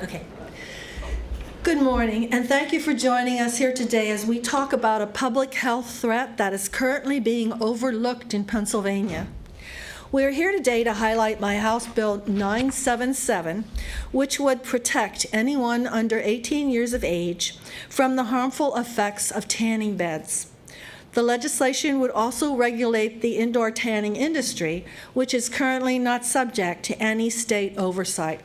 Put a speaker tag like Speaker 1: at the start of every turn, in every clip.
Speaker 1: Okay. Good morning, and thank you for joining us here today as we talk about a public health threat that is currently being overlooked in Pennsylvania. We are here today to highlight my House Bill 977, which would protect anyone under 18 years of age from the harmful effects of tanning beds. The legislation would also regulate the indoor tanning industry, which is currently not subject to any state oversight.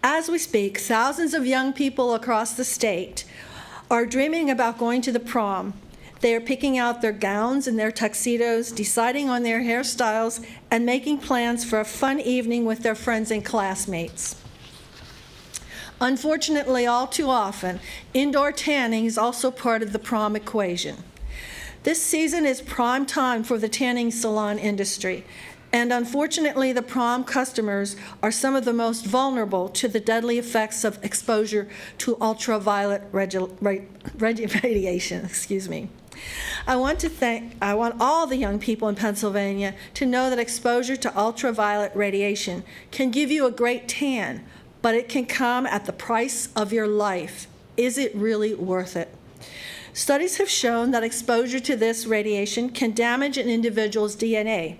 Speaker 1: As we speak, thousands of young people across the state are dreaming about going to the prom. They are picking out their gowns and their tuxedos, deciding on their hairstyles, and making plans for a fun evening with their friends and classmates. Unfortunately, all too often, indoor tanning is also part of the prom equation. This season is prime time for the tanning salon industry, and unfortunately, the prom customers are some of the most vulnerable to the deadly effects of exposure to ultraviolet radiation. I want all the young people in Pennsylvania to know that exposure to ultraviolet radiation can give you a great tan, but it can come at the price of your life. Is it really worth it? Studies have shown that exposure to this radiation can damage an individual's DNA.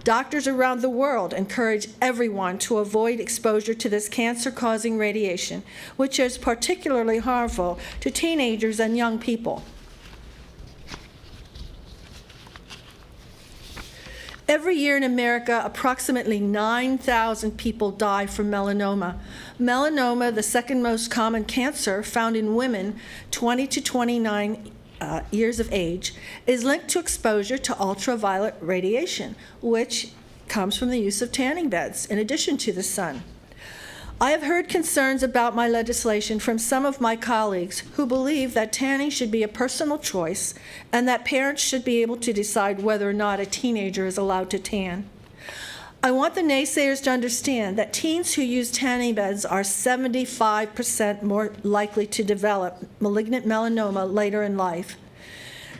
Speaker 1: Doctors around the world encourage everyone to avoid exposure to this cancer-causing radiation, which is particularly harmful to teenagers and young people. Every year in America, approximately 9,000 people die from melanoma. Melanoma, the second most common cancer found in women 20 to 29 years of age, is linked to exposure to ultraviolet radiation, which comes from the use of tanning beds in addition to the sun. I have heard concerns about my legislation from some of my colleagues who believe that tanning should be a personal choice and that parents should be able to decide whether or not a teenager is allowed to tan. I want the naysayers to understand that teens who use tanning beds are 75% more likely to develop malignant melanoma later in life.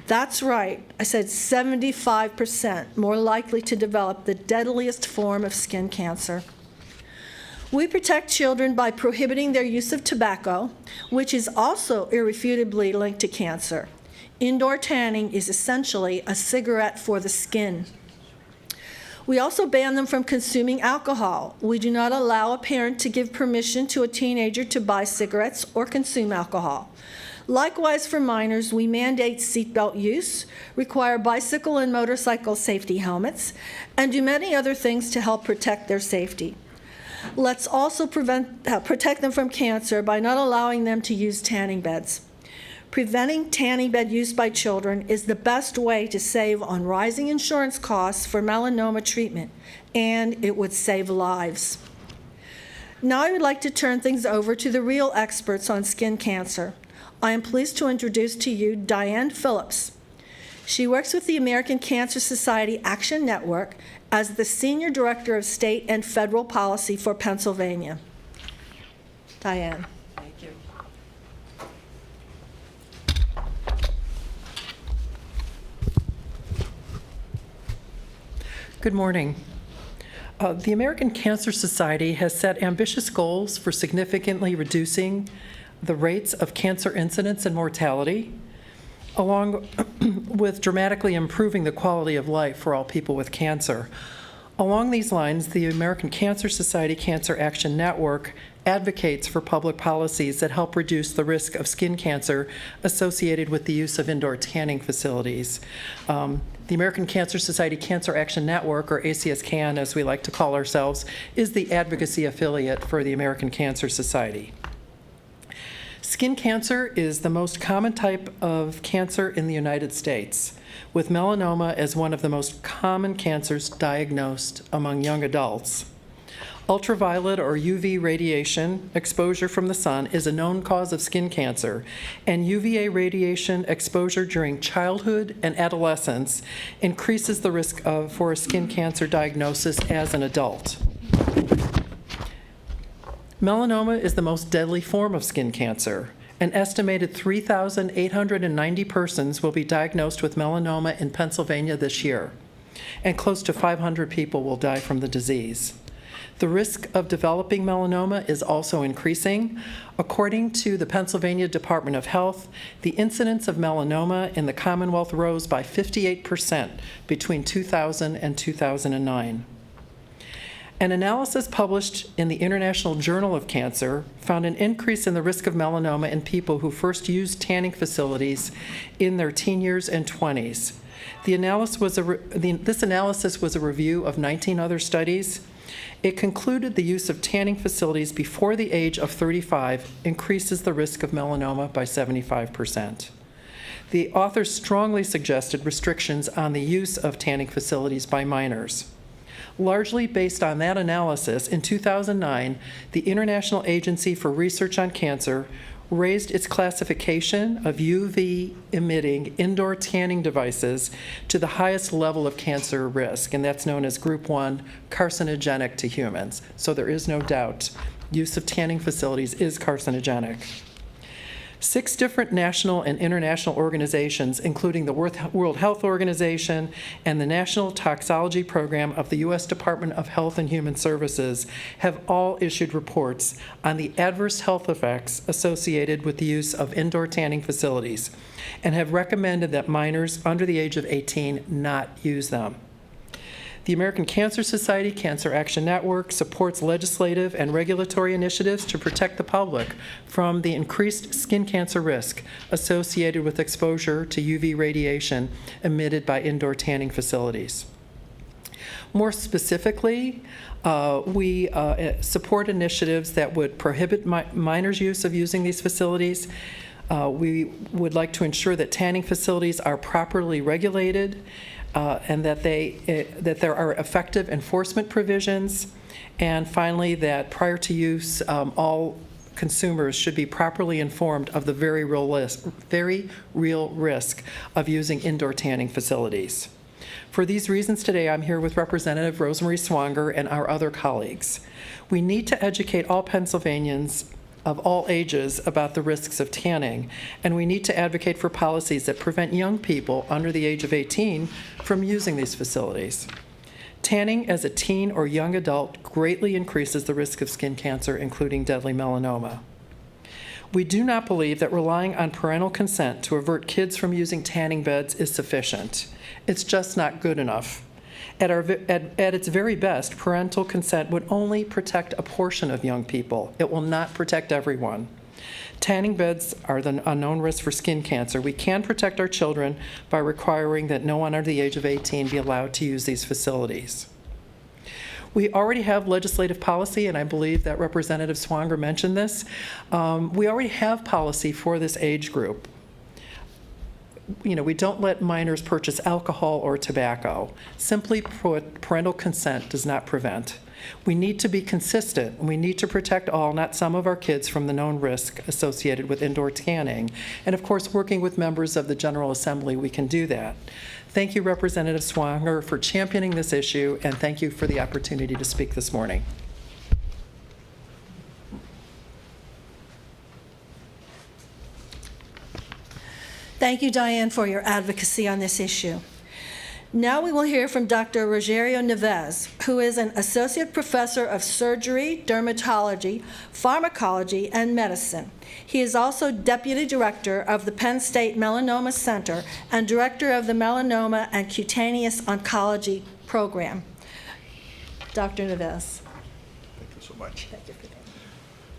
Speaker 1: That's right, I said 75% more likely to develop the deadliest form of skin cancer. We protect children by prohibiting their use of tobacco, which is also irrefutably linked to cancer. Indoor tanning is essentially a cigarette for the skin. We also ban them from consuming alcohol. We do not allow a parent to give permission to a teenager to buy cigarettes or consume alcohol. Likewise, for minors, we mandate seatbelt use, require bicycle and motorcycle safety helmets, and do many other things to help protect their safety. Let's also protect them from cancer by not allowing them to use tanning beds. Preventing tanning bed use by children is the best way to save on rising insurance costs for melanoma treatment, and it would save lives. Now I would like to turn things over to the real experts on skin cancer. I am pleased to introduce to you Diane Phillips. She works with the American Cancer Society Action Network as the Senior Director of State and Federal Policy for Pennsylvania. Diane.
Speaker 2: Thank you. Good morning. The American Cancer Society has set ambitious goals for significantly reducing the rates of cancer incidence and mortality, along with dramatically improving the quality of life for all people with cancer. Along these lines, the American Cancer Society Cancer Action Network advocates for public policies that help reduce the risk of skin cancer associated with the use of indoor tanning facilities. The American Cancer Society Cancer Action Network, or ACS-CAN as we like to call ourselves, is the advocacy affiliate for the American Cancer Society. Skin cancer is the most common type of cancer in the United States, with melanoma as one of the most common cancers diagnosed among young adults. Ultraviolet or UV radiation exposure from the sun is a known cause of skin cancer, and UVA radiation exposure during childhood and adolescence increases the risk for a skin cancer diagnosis as an adult. Melanoma is the most deadly form of skin cancer. An estimated 3,890 persons will be diagnosed with melanoma in Pennsylvania this year, and close to 500 people will die from the disease. The risk of developing melanoma is also increasing. According to the Pennsylvania Department of Health, the incidence of melanoma in the Commonwealth rose by 58% between 2000 and 2009. An analysis published in the International Journal of Cancer found an increase in the risk of melanoma in people who first used tanning facilities in their teen years and 20s. This analysis was a review of 19 other studies. It concluded the use of tanning facilities before the age of 35 increases the risk of melanoma by 75%. The authors strongly suggested restrictions on the use of tanning facilities by minors. Largely based on that analysis, in 2009, the International Agency for Research on Cancer raised its classification of UV-emitting indoor tanning devices to the highest level of cancer risk, and that's known as Group 1, carcinogenic to humans. So there is no doubt use of tanning facilities is carcinogenic. 6 different national and international organizations, including the World Health Organization and the National Toxicology Program of the U.S. Department of Health and Human Services, have all issued reports on the adverse health effects associated with the use of indoor tanning facilities and have recommended that minors under the age of 18 not use them. The American Cancer Society Cancer Action Network supports legislative and regulatory initiatives to protect the public from the increased skin cancer risk associated with exposure to UV radiation emitted by indoor tanning facilities. More specifically, we support initiatives that would prohibit minors' use of using these facilities. We would like to ensure that tanning facilities are properly regulated and that there are effective enforcement provisions, and finally, that prior to use, all consumers should be properly informed of the very real risk of using indoor tanning facilities. For these reasons today, I'm here with Representative RoseMarie Swanger and our other colleagues. We need to educate all Pennsylvanians of all ages about the risks of tanning, and we need to advocate for policies that prevent young people under the age of 18 from using these facilities. Tanning as a teen or young adult greatly increases the risk of skin cancer, including deadly melanoma. We do not believe that relying on parental consent to avert kids from using tanning beds is sufficient. It's just not good enough. At its very best, parental consent would only protect a portion of young people. It will not protect everyone. Tanning beds are the unknown risk for skin cancer. We can protect our children by requiring that no one under the age of 18 be allowed to use these facilities. We already have legislative policy, and I believe that Representative Swanger mentioned this. We already have policy for this age group. We don't let minors purchase alcohol or tobacco. Simply put, parental consent does not prevent. We need to be consistent, and we need to protect all, not some of our kids, from the known risk associated with indoor tanning. And of course, working with members of the General Assembly, we can do that. Thank you, Representative Swanger, for championing this issue, and thank you for the opportunity to speak this morning.
Speaker 1: Thank you, Diane, for your advocacy on this issue. Now we will hear from Dr. Rogerio Neves, who is an associate professor of surgery, dermatology, pharmacology, and medicine. He is also deputy director of the Penn State Melanoma Center and director of the Melanoma and Cutaneous Oncology Program. Dr. Neves.
Speaker 3: Thank you so much.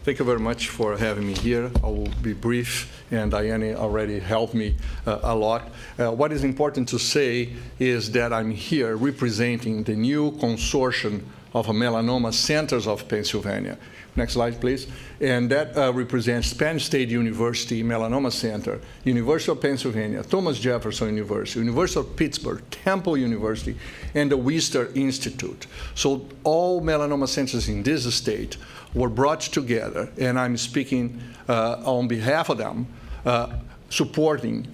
Speaker 3: Thank you very much for having me here. I will be brief, and Diane already helped me a lot. What is important to say is that I'm here representing the new consortium of melanoma centers of Pennsylvania. Next slide, please. And that represents Penn State University Melanoma Center, University of Pennsylvania, Thomas Jefferson University, University of Pittsburgh, Temple University, and the Worcester Institute. So all melanoma centers in this state were brought together, and I'm speaking on behalf of them, supporting,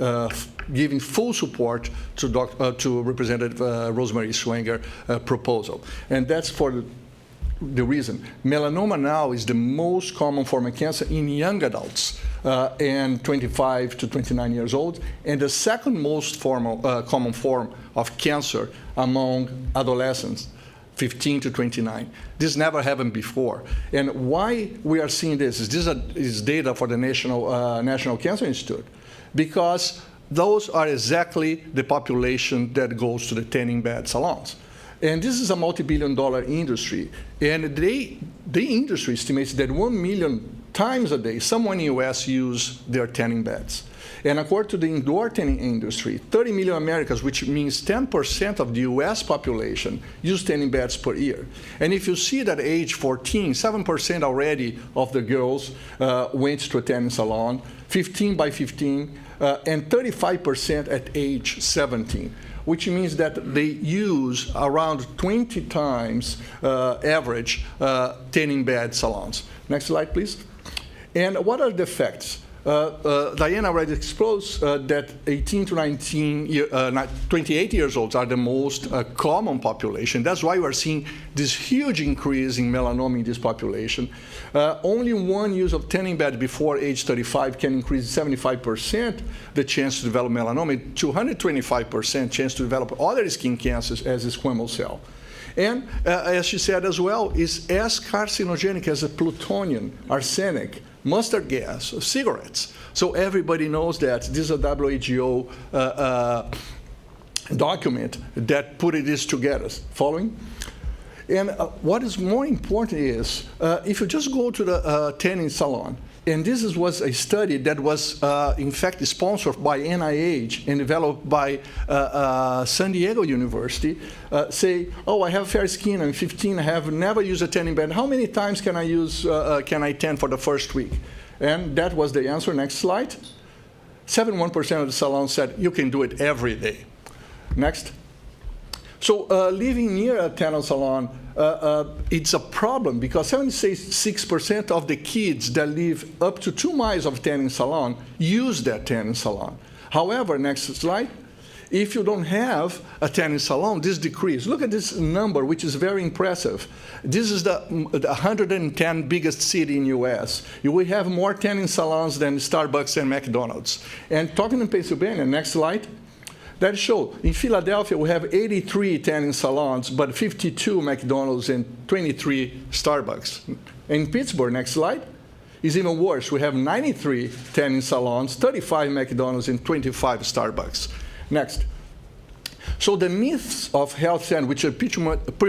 Speaker 3: giving full support to Representative RoseMarie Swanger proposal. And that's for the reason. Melanoma now is the most common form of cancer in young adults and 25 to 29 years old, and the second most common form of cancer among adolescents 15 to 29. This never happened before. And why we are seeing this is data for the National Cancer Institute, because those are exactly the population that goes to the tanning bed salons. And this is a multi-billion-dollar industry. And the industry estimates that 1 million times a day, someone in the U.S. use their tanning beds. And according to the indoor tanning industry, 30 million Americans, which means 10% of the U.S. population, use tanning beds per year. And if you see that at age 14, 7% already of the girls went to a tanning salon, 15 by 15, and 35% at age 17. Which means that they use around 20 times average tanning bed salons. Next slide, please. And what are the effects? Diana already exposed that 18 to 28 years old are the most common population. That's why we're seeing this huge increase in melanoma in this population. Only one use of tanning bed before age 35 can increase 75% the chance to develop melanoma, 225% chance to develop other skin cancers as a squamous cell. And as she said as well, is as carcinogenic as a plutonium, arsenic, mustard gas, cigarettes. So everybody knows that. This is a WHO document that put this together. Following? And what is more important is, if you just go to the tanning salon, and this was a study that was, in fact, sponsored by NIH and developed by San Diego University, say, oh, I have fair skin, I'm 15, I have never used a tanning bed. How many times can I tan for the first week? And that was the answer. Next slide. 71% of the salons said you can do it every day. Next. So living near a tanning salon, it's a problem because 76% of the kids that live up to 2 miles of tanning salon use that tanning salon. However, next slide, if you don't have a tanning salon, this decreases. Look at this number, which is very impressive. This is the 110 biggest city in U.S. We have more tanning salons than Starbucks and McDonald's. And talking in Pennsylvania, next slide, that shows in Philadelphia we have 83 tanning salons, but 52 McDonald's and 23 Starbucks. In Pittsburgh, next slide, is even worse. We have 93 tanning salons, 35 McDonald's, and 25 Starbucks. Next. So the myths of health tanning, which are pretty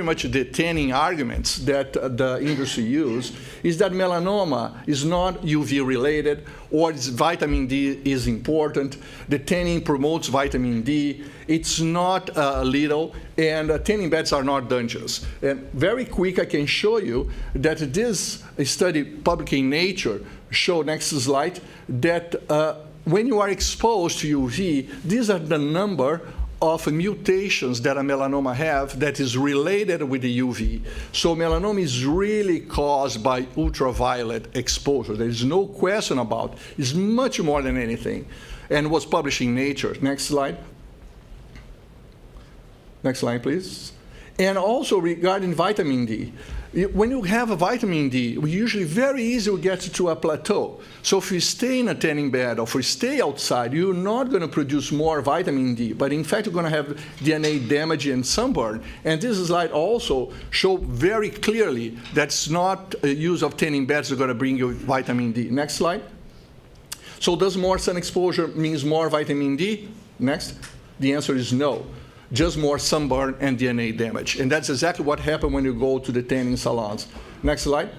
Speaker 3: much the tanning arguments that the industry use, is that melanoma is not UV related, or vitamin D is important. The tanning promotes vitamin D. It's not lethal, and tanning beds are not dangerous. And very quick, I can show you that this study published in Nature showed, next slide, that when you are exposed to UV, these are the number of mutations that a melanoma have that is related with the UV. So melanoma is really caused by ultraviolet exposure. There is no question about it. It's much more than anything. And was published in Nature. Next slide. Next slide, please. And also regarding vitamin D. When you have a vitamin D, we usually very easily get to a plateau. So if you stay in a tanning bed or if you stay outside, you're not going to produce more vitamin D, but in fact you're going to have DNA damage and sunburn. And this slide also shows very clearly that's not a use of tanning beds that's going to bring you vitamin D. Next slide. So does more sun exposure means more vitamin D? Next. The answer is no. Just more sunburn and DNA damage. And that's exactly what happened when you go to the tanning salons. Next slide.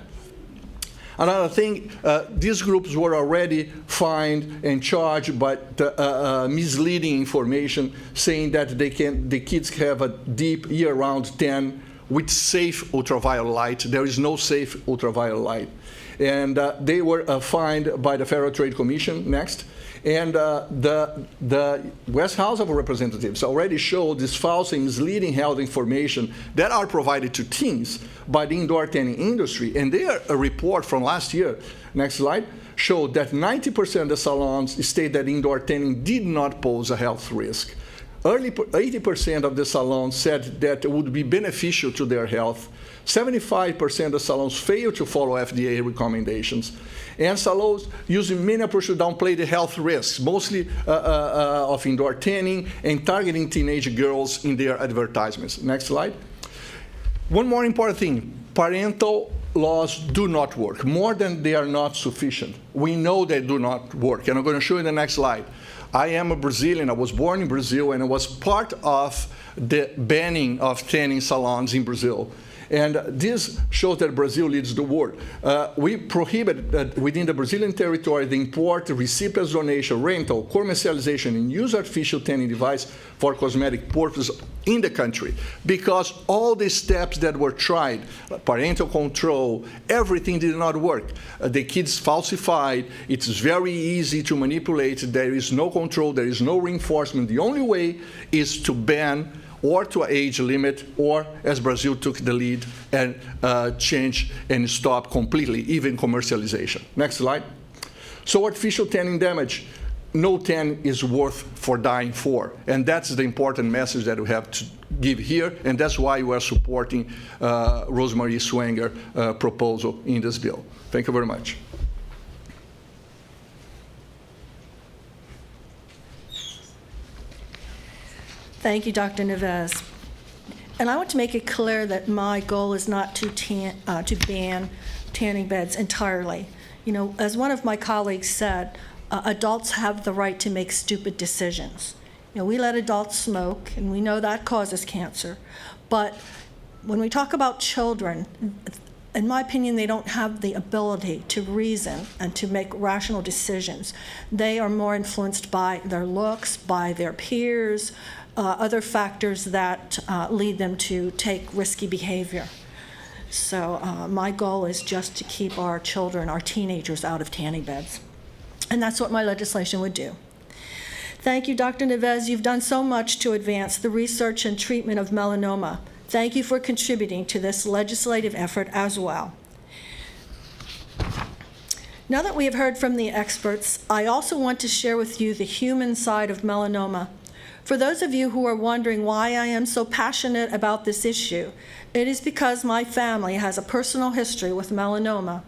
Speaker 3: Another thing, these groups were already fined and charged, but misleading information saying that the kids have a deep year-round tan with safe ultraviolet light. There is no safe ultraviolet light. And they were fined by the Federal Trade Commission. Next. And the West House of Representatives already showed this false and misleading health information that are provided to teens by the indoor tanning industry. And their report from last year, next slide, showed that 90% of the salons state that indoor tanning did not pose a health risk. 80% of the salons said that it would be beneficial to their health. 75% of salons fail to follow FDA recommendations. And salons using many approaches to downplay the health risks, mostly of indoor tanning and targeting teenage girls in their advertisements. Next slide. One more important thing, parental laws do not work. More than they are not sufficient. We know they do not work, and I'm going to show you the next slide. I am a Brazilian. I was born in Brazil, and I was part of the banning of tanning salons in Brazil. And this shows that Brazil leads the world. We prohibit within the Brazilian territory the import, recipients, donation, rental, commercialization, and use artificial tanning device for cosmetic purposes in the country, because all the steps that were tried, parental control, everything did not work. The kids falsified. It's very easy to manipulate. There is no control. There is no reinforcement. The only way is to ban or to age limit, or as Brazil took the lead and change and stop completely, even commercialization. Next slide. So artificial tanning damage, no tan is worth for dying for. And that's the important message that we have to give here, and that's why we are supporting RoseMarie Swanger proposal in this bill. Thank you very much.
Speaker 1: Thank you, Dr. Neves. And I want to make it clear that my goal is not to ban tanning beds entirely. You know, as one of my colleagues said, adults have the right to make stupid decisions. You know, we let adults smoke, and we know that causes cancer. But when we talk about children, in my opinion, they don't have the ability to reason and to make rational decisions. They are more influenced by their looks, by their peers, other factors that lead them to take risky behavior. So my goal is just to keep our children, our teenagers, out of tanning beds. And that's what my legislation would do. Thank you, Dr. Neves. You've done so much to advance the research and treatment of melanoma. Thank you for contributing to this legislative effort as well. Now that we have heard from the experts, I also want to share with you the human side of melanoma. For those of you who are wondering why I am so passionate about this issue, it is because my family has a personal history with melanoma.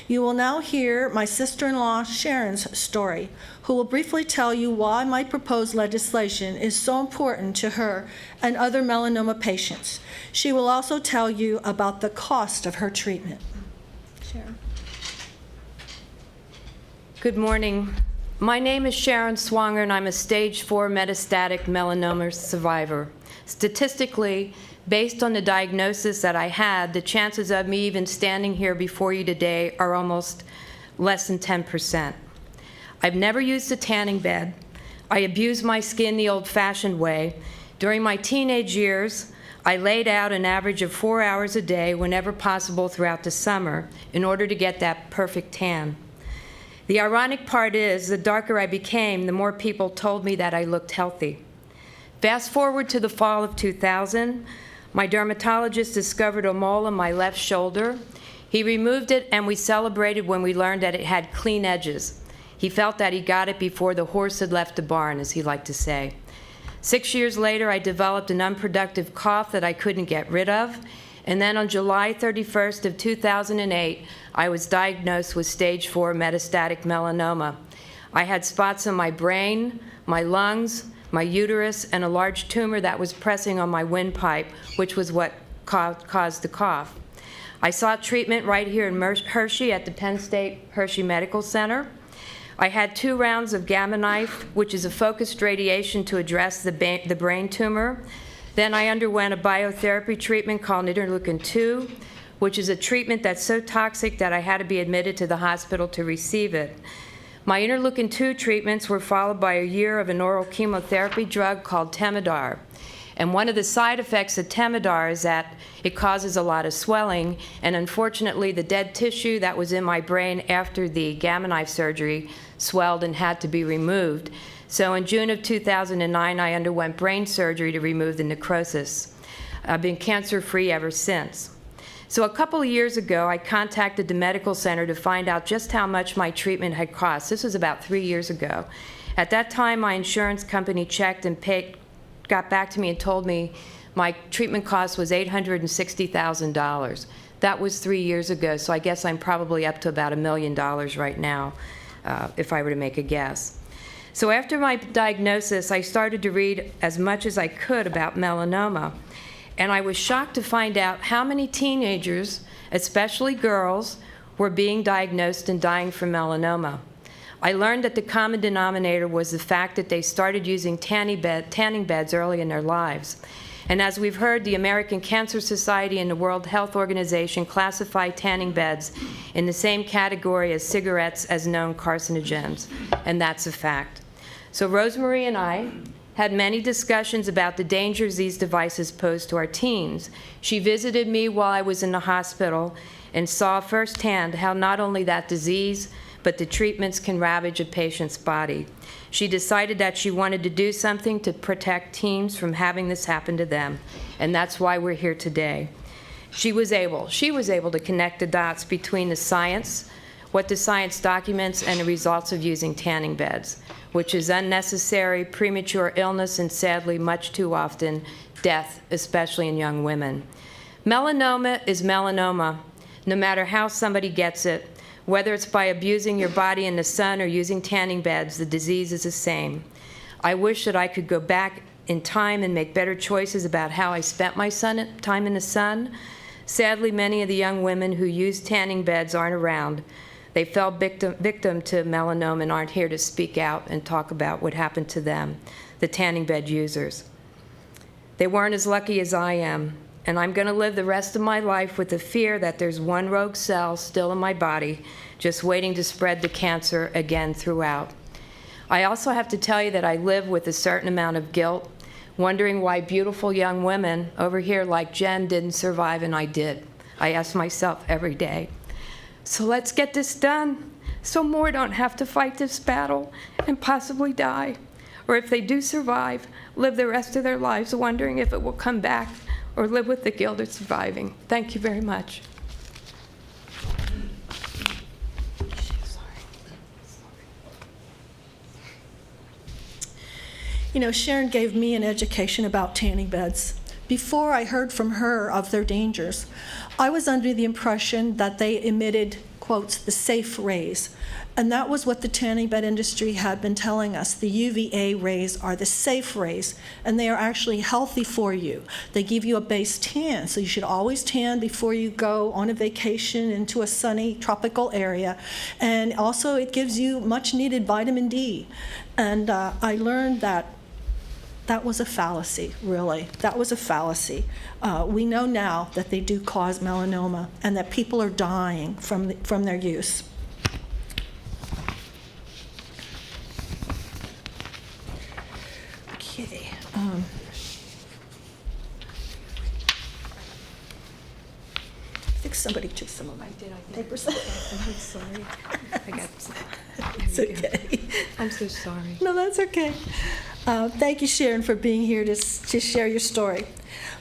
Speaker 1: You will now hear my sister-in-law Sharon's story, who will briefly tell you why my proposed legislation is so important to her and other melanoma patients. She will also tell you about the cost of her treatment. Sharon.
Speaker 4: Good morning. My name is Sharon Swanger, and I'm a stage 4 metastatic melanoma survivor. Statistically, based on the diagnosis that I had, the chances of me even standing here before you today are almost less than 10%. I've never used a tanning bed. I abused my skin the old-fashioned way. During my teenage years, I laid out an average of 4 hours a day whenever possible throughout the summer in order to get that perfect tan. The ironic part is, the darker I became, the more people told me that I looked healthy. Fast forward to the fall of 2000, my dermatologist discovered a mole on my left shoulder. He removed it, and we celebrated when we learned that it had clean edges. He felt that he got it before the horse had left the barn, as he liked to say. 6 years later, I developed an unproductive cough that I couldn't get rid of. And then on July 31st of 2008, I was diagnosed with stage 4 metastatic melanoma. I had spots on my brain, my lungs, my uterus, and a large tumor that was pressing on my windpipe, which was what caused the cough. I sought treatment right here in Hershey at the Penn State Hershey Medical Center. I had 2 rounds of gamma knife, which is a focused radiation to address the brain tumor. Then I underwent a biotherapy treatment called interleukin-2, which is a treatment that's so toxic that I had to be admitted to the hospital to receive it. My interleukin-2 treatments were followed by a year of an oral chemotherapy drug called Temodar. And one of the side effects of Temodar is that it causes a lot of swelling, and unfortunately the dead tissue that was in my brain after the gamma knife surgery swelled and had to be removed. So in June of 2009, I underwent brain surgery to remove the necrosis. I've been cancer-free ever since. So a couple of years ago, I contacted the medical center to find out just how much my treatment had cost. This was about 3 years ago. At that time, my insurance company checked and got back to me and told me my treatment cost was $860,000. That was 3 years ago, so I guess I'm probably up to about $1 million right now, if I were to make a guess. So after my diagnosis, I started to read as much as I could about melanoma. and I was shocked to find out how many teenagers, especially girls, were being diagnosed and dying from melanoma. I learned that the common denominator was the fact that they started using tanning beds early in their lives. And as we've heard, the American Cancer Society and the World Health Organization classify tanning beds in the same category as cigarettes as known carcinogens, and that's a fact. So RoseMarie and I had many discussions about the dangers these devices pose to our teens. She visited me while I was in the hospital and saw firsthand how not only that disease, but the treatments can ravage a patient's body. She decided that she wanted to do something to protect teens from having this happen to them, and that's why we're here today. She was able to connect the dots between the science, what the science documents, and the results of using tanning beds, which is unnecessary, premature illness, and sadly, much too often, death, especially in young women. Melanoma is melanoma, no matter how somebody gets it. Whether it's by abusing your body in the sun or using tanning beds, the disease is the same. I wish that I could go back in time and make better choices about how I spent my time in the sun. Sadly, many of the young women who use tanning beds aren't around. They fell victim to melanoma and aren't here to speak out and talk about what happened to them, the tanning bed users. They weren't as lucky as I am, and I'm going to live the rest of my life with the fear that there's one rogue cell still in my body, just waiting to spread the cancer again throughout. I also have to tell you that I live with a certain amount of guilt, wondering why beautiful young women over here like Jen didn't survive and I did. I ask myself every day. So let's get this done, so more don't have to fight this battle and possibly die. Or if they do survive, live the rest of their lives wondering if it will come back, or live with the guilt of surviving. Thank you very much.
Speaker 1: You know, Sharon gave me an education about tanning beds. Before I heard from her of their dangers, I was under the impression that they emitted, quotes, the safe rays. And that was what the tanning bed industry had been telling us. The UVA rays are the safe rays, and they are actually healthy for you. They give you a base tan, so you should always tan before you go on a vacation into a sunny tropical area. And also it gives you much needed vitamin D. And I learned that that was a fallacy, really. That was a fallacy. We know now that they do cause melanoma and that people are dying from their use. Okay. I think somebody took some of my papers.
Speaker 4: I'm sorry. I got
Speaker 1: It's okay.
Speaker 4: I'm so sorry.
Speaker 1: No, that's okay. Thank you, Sharon, for being here to share your story.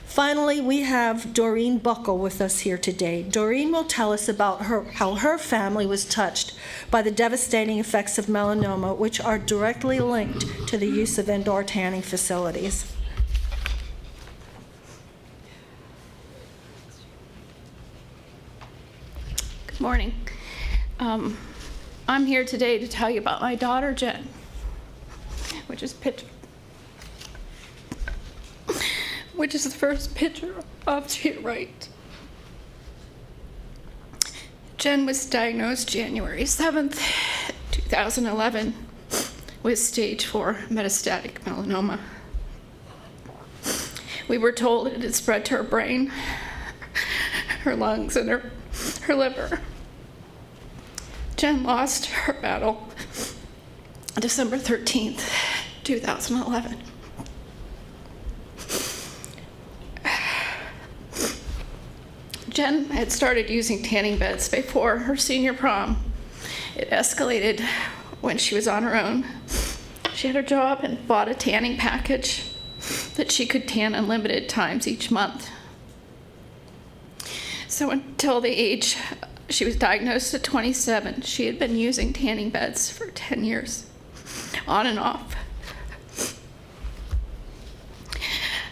Speaker 1: Finally, we have Doreen Buckle with us here today. Doreen will tell us about how her family was touched by the devastating effects of melanoma, which are directly linked to the use of indoor tanning facilities.
Speaker 5: Good morning. I'm here today to tell you about my daughter, Jen, which is the first picture up to your right. Jen was diagnosed January 7th, 2011, with stage 4 metastatic melanoma. We were told it had spread to her brain, her lungs, and her liver. Jen lost her battle December 13th, 2011. Jen had started using tanning beds before her senior prom. It escalated when she was on her own. She had her job and bought a tanning package that she could tan unlimited times each month. So until the age she was diagnosed at 27, she had been using tanning beds for 10 years, on and off.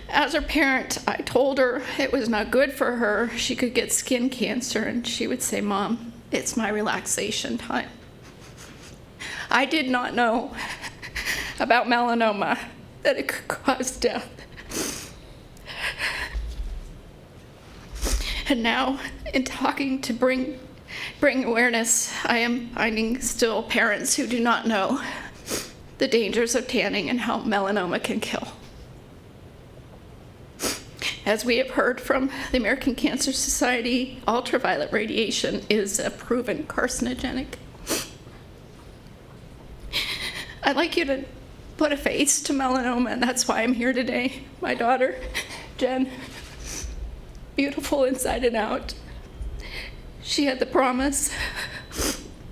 Speaker 5: As her parent, I told her it was not good for her. She could get skin cancer, and she would say, "Mom, it's my relaxation time." I did not know about melanoma, that it could cause death. And now, in talking to bring awareness, I am finding still parents who do not know the dangers of tanning and how melanoma can kill. As we have heard from the American Cancer Society, ultraviolet radiation is a proven carcinogenic. I'd like you to put a face to melanoma, and that's why I'm here today. My daughter, Jen, beautiful inside and out. She had the promise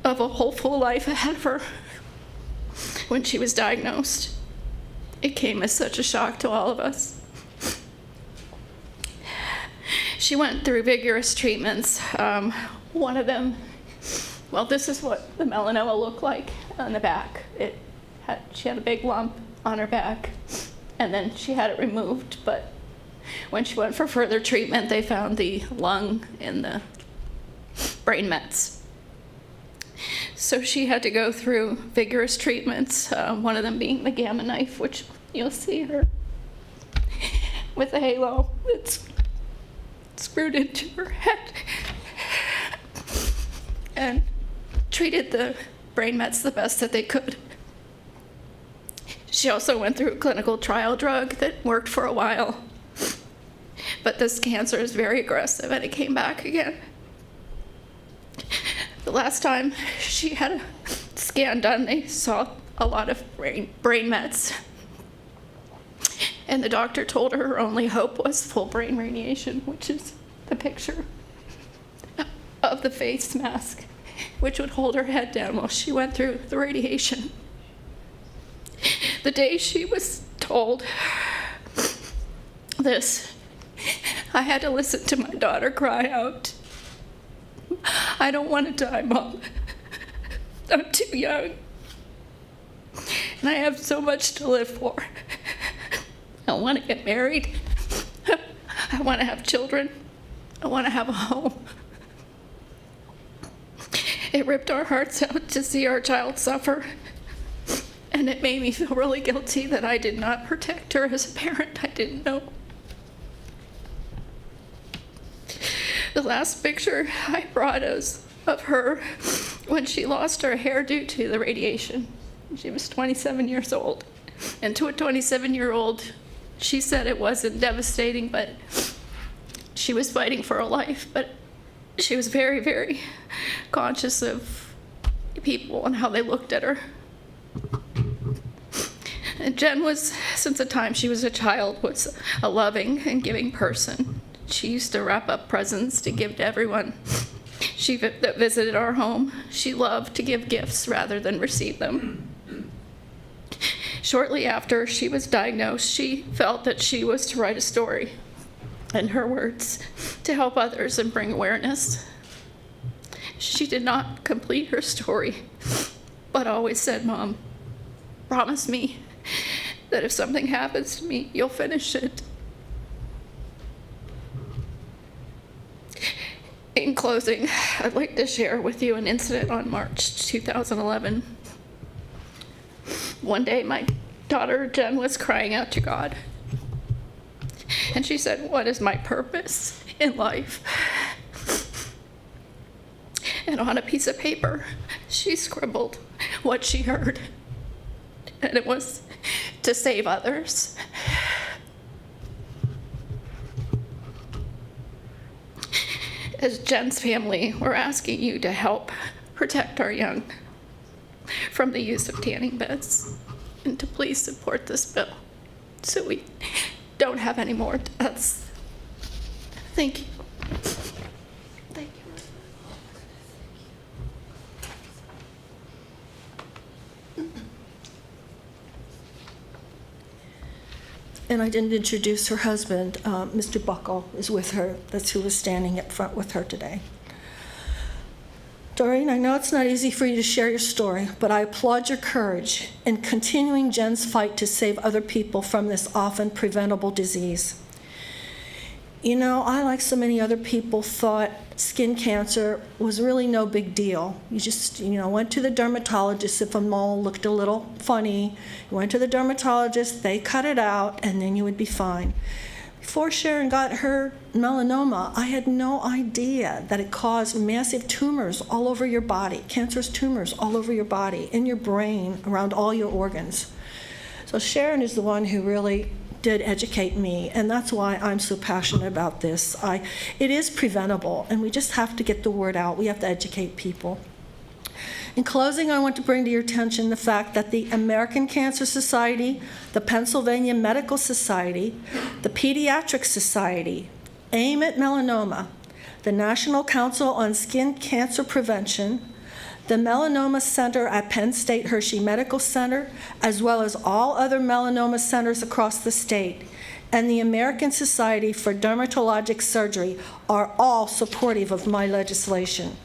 Speaker 5: of a hopeful life ahead of her when she was diagnosed. It came as such a shock to all of us. She went through vigorous treatments. One of them, well, this is what the melanoma looked like on the back. She had a big lump on her back, and then she had it removed. But when she went for further treatment, they found the lung and the brain mets. So she had to go through vigorous treatments, one of them being the gamma knife, which you'll see her with a halo that's screwed into her head, and treated the brain mets the best that they could. She also went through a clinical trial drug that worked for a while, but this cancer is very aggressive and it came back again. The last time she had a scan done, they saw a lot of brain mets, and the doctor told her her only hope was full brain radiation, which is the picture of the face mask, which would hold her head down while she went through the radiation. The day she was told this, I had to listen to my daughter cry out, "I don't want to die, Mom. I'm too young. And I have so much to live for. I want to get married. I want to have children. I want to have a home." It ripped our hearts out to see our child suffer. And it made me feel really guilty that I did not protect her as a parent. I didn't know. The last picture I brought us of her when she lost her hair due to the radiation. She was 27 years old. And to a 27-year-old, she said it wasn't devastating, but she was fighting for her life. But she was very, very conscious of people and how they looked at her. And Jen was, since the time she was a child, was a loving and giving person. She used to wrap up presents to give to everyone that visited our home. She loved to give gifts rather than receive them. Shortly after she was diagnosed, she felt that she was to write a story, in her words, to help others and bring awareness. She did not complete her story, but always said, "Mom, promise me that if something happens to me, you'll finish it." In closing, I'd like to share with you an incident on March 2011. One day, my daughter Jen was crying out to God. And she said, "What is my purpose in life?" And on a piece of paper, she scribbled what she heard. And it was to save others. As Jen's family, we're asking you to help protect our young from the use of tanning beds, and to please support this bill so we don't have any more deaths. Thank you. Thank you.
Speaker 1: And I didn't introduce her husband. Mr. Buckle is with her. That's who was standing up front with her today. Doreen, I know it's not easy for you to share your story, but I applaud your courage in continuing Jen's fight to save other people from this often preventable disease. You know, I, like so many other people, thought skin cancer was really no big deal. You just, went to the dermatologist if a mole looked a little funny. You went to the dermatologist, they cut it out, and then you would be fine. Before Sharon got her melanoma, I had no idea that it caused massive tumors all over your body, cancerous tumors all over your body, in your brain, around all your organs. So Sharon is the one who really did educate me, and that's why I'm so passionate about this. It is preventable, and we just have to get the word out. We have to educate people. In closing, I want to bring to your attention the fact that the American Cancer Society, the Pennsylvania Medical Society, the Pediatric Society, AIM at Melanoma, the National Council on Skin Cancer Prevention, the Melanoma Center at Penn State Hershey Medical Center, as well as all other melanoma centers across the state, and the American Society for Dermatologic Surgery are all supportive of my legislation.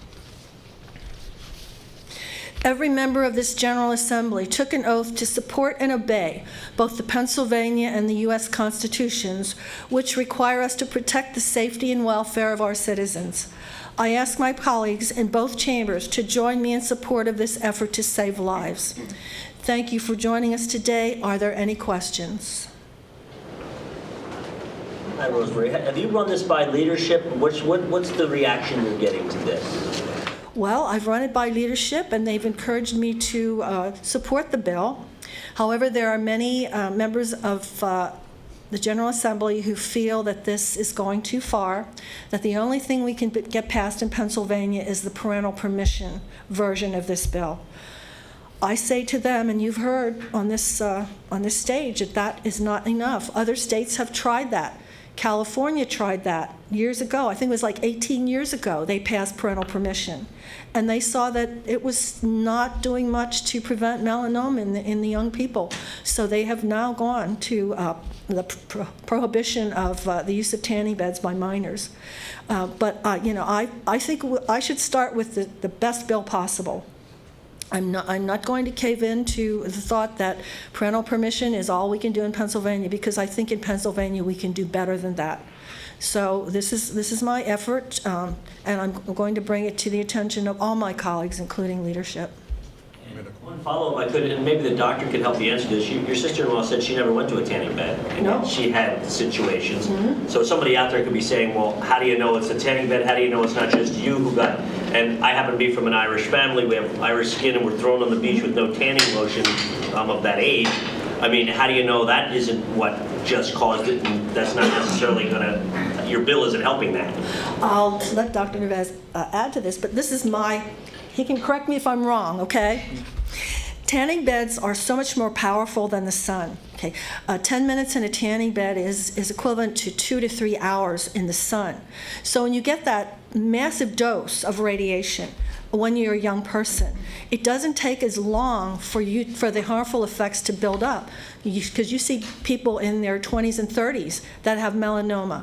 Speaker 1: Every member of this General Assembly took an oath to support and obey both the Pennsylvania and the U.S. Constitutions, which require us to protect the safety and welfare of our citizens. I ask my colleagues in both chambers to join me in support of this effort to save lives. Thank you for joining us today. Are there any questions?
Speaker 6: Hi, RoseMarie. Have you run this by leadership? What's the reaction you're getting to this?
Speaker 1: Well, I've run it by leadership, and they've encouraged me to support the bill. However, there are many members of the General Assembly who feel that this is going too far, that the only thing we can get passed in Pennsylvania is the parental permission version of this bill. I say to them, and you've heard on this stage, that that is not enough. Other states have tried that. California tried that years ago. I think it was like 18 years ago they passed parental permission. And they saw that it was not doing much to prevent melanoma in the young people. So they have now gone to the prohibition of the use of tanning beds by minors. I think I should start with the best bill possible. I'm not going to cave in to the thought that parental permission is all we can do in Pennsylvania, because I think in Pennsylvania we can do better than that. So this is my effort, and I'm going to bring it to the attention of all my colleagues, including leadership.
Speaker 6: One follow-up I could, and maybe the doctor could help you answer this. Your sister-in-law said she never went to a tanning bed, and
Speaker 1: No.
Speaker 6: she had situations. So somebody out there could be saying, well, how do you know it's a tanning bed? How do you know it's not just you who got, and I happen to be from an Irish family. We have Irish skin, and we're thrown on the beach with no tanning lotion. I'm of that age. I mean, how do you know that isn't what just caused it, and that's not necessarily your bill isn't helping that?
Speaker 1: I'll let Dr. Neves add to this, but this is he can correct me if I'm wrong, okay? Tanning beds are so much more powerful than the sun. Okay, 10 minutes in a tanning bed is equivalent to 2 to 3 hours in the sun. So when you get that massive dose of radiation when you're a young person, it doesn't take as long for the harmful effects to build up, because you see people in their 20s and 30s that have melanoma.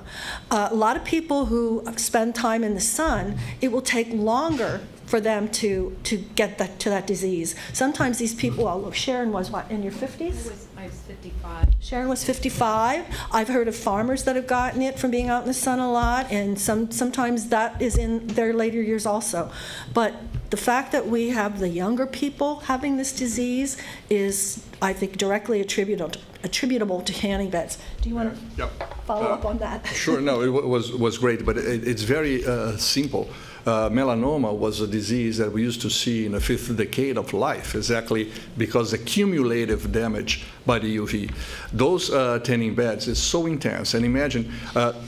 Speaker 1: A lot of people who spend time in the sun, it will take longer for them to get to that disease. Sometimes these people, well, look, Sharon was what, in your 50s?
Speaker 4: I was 55.
Speaker 1: Sharon was 55. I've heard of farmers that have gotten it from being out in the sun a lot, and sometimes that is in their later years also. But the fact that we have the younger people having this disease is, I think, directly attributable to tanning beds. Do you want to follow up on that?
Speaker 3: Sure, no, it was great, but it's very simple. Melanoma was a disease that we used to see in the 5th decade of life, exactly because the cumulative damage by the UV. Those tanning beds is so intense, and imagine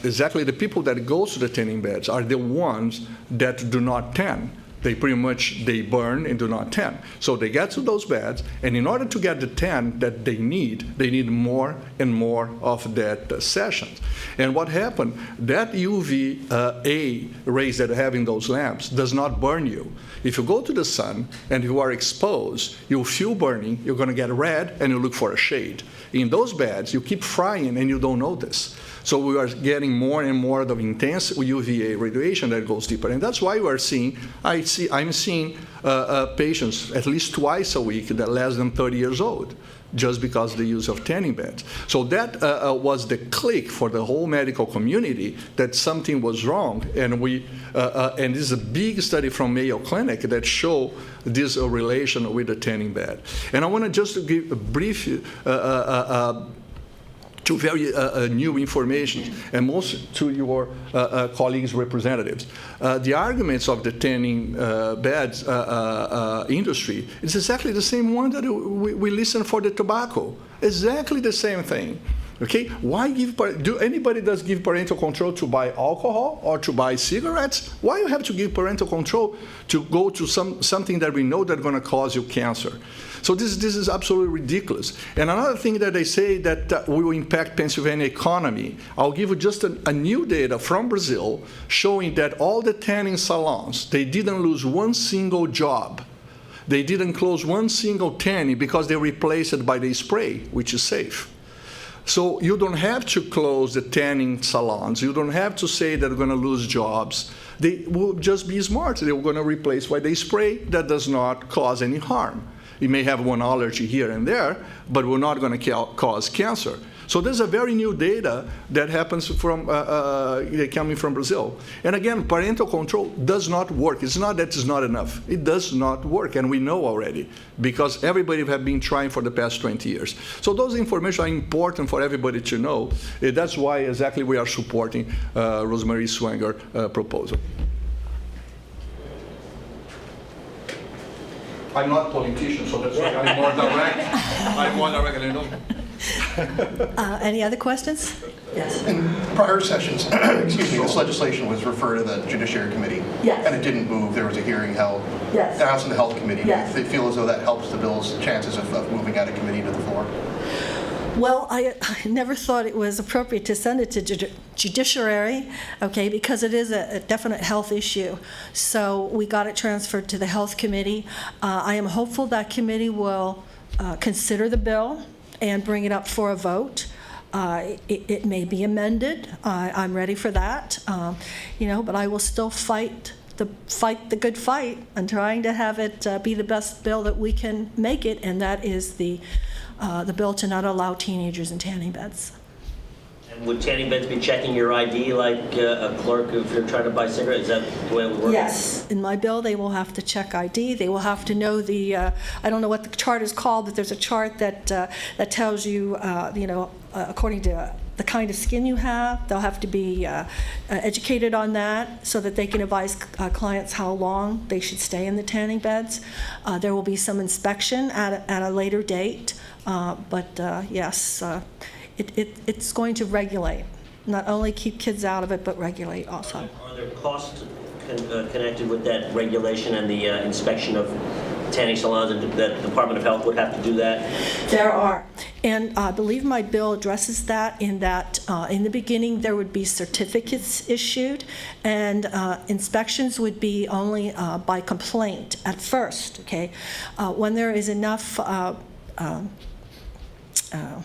Speaker 3: exactly the people that go to the tanning beds are the ones that do not tan. They burn and do not tan. So they get to those beds, and in order to get the tan that they need more and more of that sessions. And what happened, that UVA rays that are having those lamps does not burn you. If you go to the sun and you are exposed, you'll feel burning, you're going to get red, and you look for a shade. In those beds, you keep frying and you don't notice. So we are getting more and more of intense UVA radiation that goes deeper. And that's why I'm seeing patients at least twice a week that are less than 30 years old, just because of the use of tanning beds. So that was the click for the whole medical community that something was wrong. And and this is a big study from Mayo Clinic that show this relation with the tanning bed. And I want to just give a brief to very new information, and most to your colleagues, representatives. The arguments of the tanning beds industry is exactly the same one that we listen for the tobacco. Exactly the same thing. Okay, why do anybody does give parental control to buy alcohol or to buy cigarettes? Why you have to give parental control to go to something that we know that's going to cause you cancer? So this is absolutely ridiculous. And another thing that they say that will impact Pennsylvania economy, I'll give you just a new data from Brazil showing that all the tanning salons, they didn't lose one single job. They didn't close one single tanning because they replaced it by the spray, which is safe. So you don't have to close the tanning salons. You don't have to say they're going to lose jobs. They will just be smart. They're going to replace by the spray that does not cause any harm. You may have one allergy here and there, but we're not going to cause cancer. So there's a very new data that happens from coming from Brazil. And again, parental control does not work. It's not that it's not enough. It does not work, and we know already, because everybody have been trying for the past 20 years. So those information are important for everybody to know. That's why exactly we are supporting RoseMarie Swanger proposal. I'm not a politician, so that's why I'm more direct. I'm more direct than I know.
Speaker 1: Any other questions? Yes.
Speaker 7: In prior sessions, excuse me, this legislation was referred to the Judiciary Committee.
Speaker 1: Yes.
Speaker 7: And it didn't move. There was a hearing held.
Speaker 1: Yes.
Speaker 7: The House and the Health Committee.
Speaker 1: Yes.
Speaker 7: Do you feel as though that helps the bill's chances of moving out of committee to the floor?
Speaker 1: Well, I never thought it was appropriate to send it to judiciary, okay, because it is a definite health issue. So we got it transferred to the Health Committee. I am hopeful that committee will consider the bill and bring it up for a vote. It may be amended. I'm ready for that. But I will still fight the good fight and trying to have it be the best bill that we can make it, and that is the bill to not allow teenagers in tanning beds.
Speaker 6: And would tanning beds be checking your ID like a clerk if you're trying to buy cigarettes? Is that the way it would work?
Speaker 1: Yes. In my bill, they will have to check ID. They will have to know I don't know what the chart is called, but there's a chart that tells you, according to the kind of skin you have. They'll have to be educated on that so that they can advise clients how long they should stay in the tanning beds. There will be some inspection at a later date, but yes, it's going to regulate, not only keep kids out of it, but regulate also.
Speaker 6: Are there costs connected with that regulation and the inspection of tanning salons, and that the Department of Health would have to do that?
Speaker 1: There are. And I believe my bill addresses that in the beginning there would be certificates issued, and inspections would be only by complaint at first, okay? When there is enough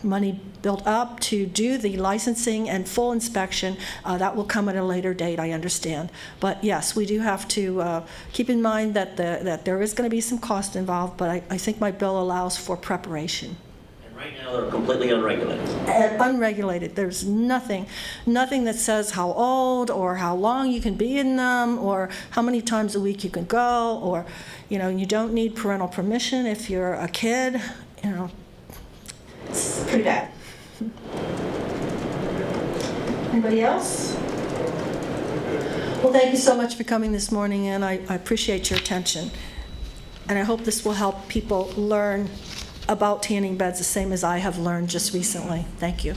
Speaker 1: money built up to do the licensing and full inspection, that will come at a later date, I understand. But yes, we do have to keep in mind that there is going to be some cost involved, but I think my bill allows for preparation.
Speaker 6: And right now they're completely unregulated.
Speaker 1: Unregulated. There's nothing that says how old or how long you can be in them or how many times a week you can go, or you don't need parental permission if you're a kid. It's pretty bad. Anybody else? Well, thank you so much for coming this morning, and I appreciate your attention. And I hope this will help people learn about tanning beds the same as I have learned just recently. Thank you.